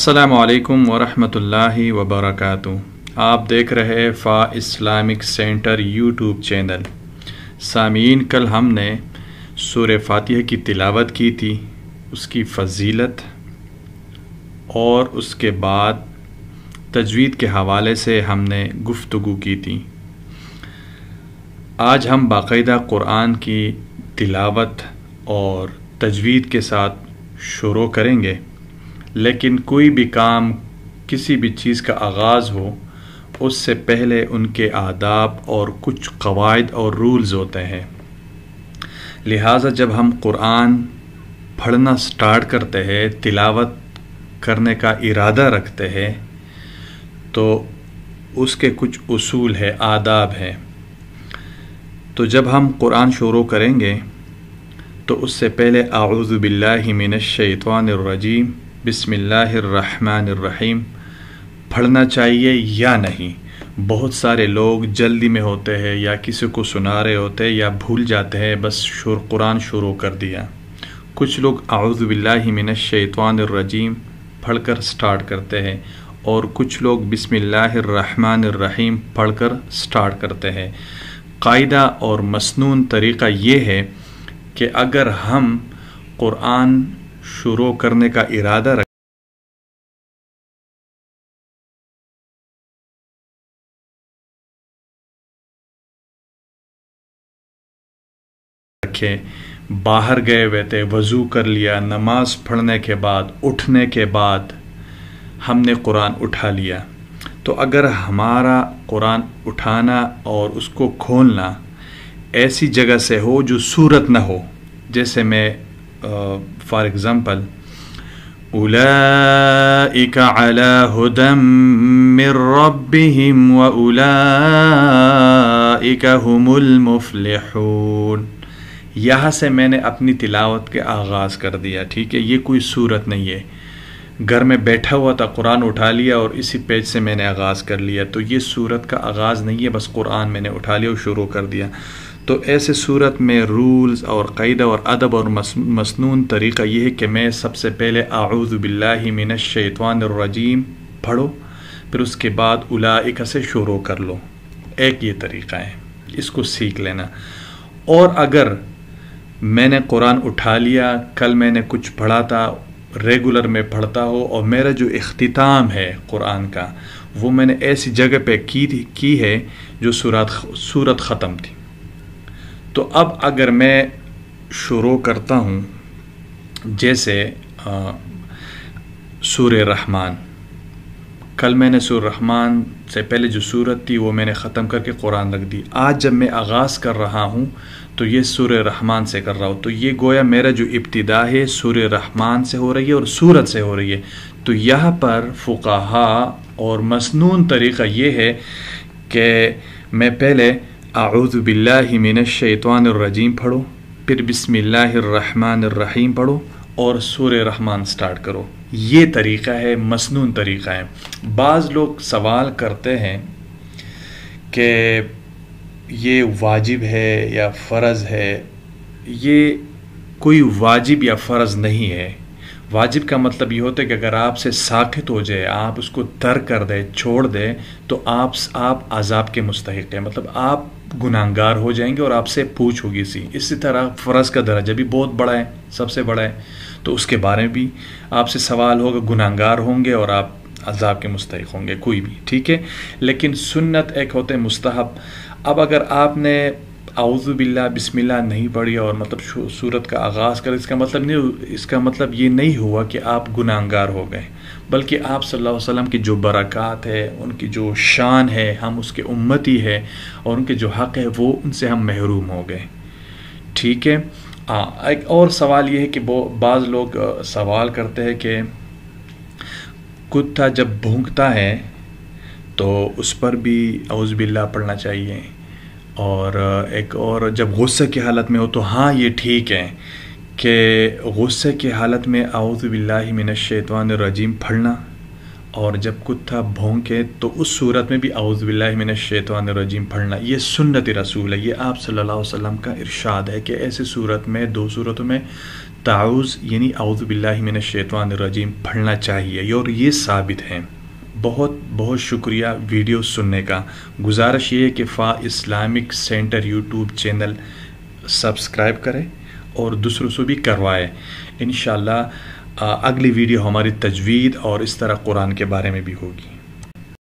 अस्सलामु अलैकुम वरहमतुल्लाहि वबरकातुहू। आप देख रहे फ़ा इस्लामिक सेंटर यूट्यूब चैनल। सामीन, कल हमने सूरह फातिहा की तिलावत की थी, उसकी फ़जीलत और उसके बाद तजवीद के हवाले से हमने गुफ्तगू की थी। आज हम बाकायदा क़ुरान की तिलावत और तजवीद के साथ शुरू करेंगे, लेकिन कोई भी काम, किसी भी चीज़ का आगाज़ हो उससे पहले उनके आदाब और कुछ क़वाइद और रूल्स होते हैं। लिहाजा जब हम क़ुरान पढ़ना स्टार्ट करते हैं, तिलावत करने का इरादा रखते हैं, तो उसके कुछ उसूल है, आदाब हैं। तो जब हम क़ुरान शुरू करेंगे तो उससे पहले आऊज़ु बिल्लाहि मिनश शैतानिर रजीम बिस्मिल्लाहिर्रहमानिर्रहीम पढ़ना चाहिए या नहीं। बहुत सारे लोग जल्दी में होते हैं या किसी को सुना रहे होते हैं या भूल जाते हैं, बस क़ुरान शुरू कर दिया। कुछ लोग आऊज़ु बिल्लाहि मिनश शैतानिर्रजीम पढ़कर स्टार्ट करते हैं और कुछ लोग बिस्मिल्लाहिर्रहमानिर्रहीम पढ़कर स्टार्ट करते हैं। कायदा और मसनून तरीक़ा ये है कि अगर हम क़ुरान शुरू करने का इरादा रखें, बाहर गए हुए थे, वज़ू कर लिया, नमाज पढ़ने के बाद, उठने के बाद हमने क़ुरान उठा लिया, तो अगर हमारा क़ुरान उठाना और उसको खोलना ऐसी जगह से हो जो सूरत न हो, जैसे मैं फॉर एग्ज़ाम्पल उलाइका अला हुदम मिर रब्बिहिम व उलाइका हुमुल मुफ्लिहून, यहाँ से मैंने अपनी तिलावत के आगाज़ कर दिया। ठीक है, ये कोई सूरत नहीं है। घर में बैठा हुआ था, क़ुरान उठा लिया और इसी पेज से मैंने आगाज़ कर लिया, तो ये सूरत का आगाज़ नहीं है, बस क़ुरान मैंने उठा लिया और शुरू कर दिया। तो ऐसे सूरत में रूल्स और क़ायदा और अदब और मसनून तरीक़ा ये है कि मैं सबसे पहले आऊज़ु बिल्लाहि मिनश शैतानिर रजीम पढ़ो, फिर उसके बाद उलाइका से शुरू कर लो। एक ये तरीक़ा है, इसको सीख लेना। और अगर मैंने क़ुरान उठा लिया, कल मैंने कुछ पढ़ा था, रेगुलर में पढ़ता हो और मेरा जो इख्तिताम है क़ुरान का वो मैंने ऐसी जगह पे की है जो सूरत ख़त्म थी, तो अब अगर मैं शुरू करता हूँ, जैसे सूरह रहमान, कल मैंने सूरह रहमान से पहले जो सूरत थी वो मैंने ख़त्म करके क़ुरान रख दी। आज जब मैं आगाज़ कर रहा हूँ तो ये सूरह रहमान से कर रहा हूँ, तो ये गोया मेरा जो इब्तिदा है सूरह रहमान से हो रही है और सूरत से हो रही है। तो यहाँ पर फ़ुक़हा और मसनून तरीक़ा ये है कि मैं पहले आऊज़ु बिल्लाहि मिनश शैतानिर रजीम पढ़ो, फिर बिस्मिल्लाहिर्रहमानिर्रहीम पढ़ो और सूरह रहमान स्टार्ट करो। ये तरीक़ा है, मसनून तरीक़ा है। बाज़ लोग सवाल करते हैं कि ये वाजिब है या फ़र्ज़ है। ये कोई वाजिब या फ़र्ज़ नहीं है। वाजिब का मतलब ये होता है कि अगर आपसे साक़ित हो जाए, आप उसको तर्क कर दें, छोड़ दें, तो आप अज़ाब के मुस्तहिक़ हैं, मतलब आप गुनाहगार हो जाएंगे और आपसे पूछ होगी सी। इसी तरह फ़र्ज़ का दर्जा भी बहुत बड़ा है, सबसे बड़ा है, तो उसके बारे में भी आपसे सवाल होगा, गुनाहगार होंगे और आप अज़ाब के मुस्तहिक़ होंगे, कोई भी। ठीक है, लेकिन सुन्नत एक होते हैं मुस्तहब। अब अगर आपने आऊज़ु बिल्लाह बिस्मिल्लाह नहीं पढ़ी और मतलब सूरत का आगाज़ कर, इसका मतलब ये नहीं हुआ कि आप गुनाहगार हो गए, बल्कि आप सल्लल्लाहु अलैहि वसल्लम की जो बरक़ात है, उनकी जो शान है, हम उसके उम्मती है और उनके जो हक़ है वो उनसे हम महरूम हो गए। ठीक है। एक और सवाल ये है कि बाज़ लोग सवाल करते हैं कि कुत्ता जब भौंकता है तो उस पर भी आऊज़ु बिल्लाह पढ़ना चाहिए, और एक और जब गुस्से की हालत में हो तो हाँ, ये ठीक है कि गुस्से की हालत में आऊज़ु बिल्लाहि मिनश शैतानिर रजीम पढ़ना, और जब कुत्ता भौंके तो उस सूरत में भी आऊज़ु बिल्लाहि मिनश शैतानिर रजीम पढ़ना। ये सुन्नत रसूल है, ये आप सल्लल्लाहु अलैहि वसल्लम का इरशाद है कि ऐसे सूरत में, दो सूरतों में تعوذ یعنی اعوذ باللہ من الشیطان الرجیم پڑھنا چاہیے، اور یہ ثابت ہے۔ بہت بہت شکریہ ویڈیو سننے کا۔ گزارش یہ ہے کہ فا Islamic centre YouTube channel subscribe کرے اور دوسروں سے بھی کروائے۔ انشاءاللہ اگلی ویڈیو ہماری تجوید اور اس طرح قرآن کے بارے میں بھی ہوگی۔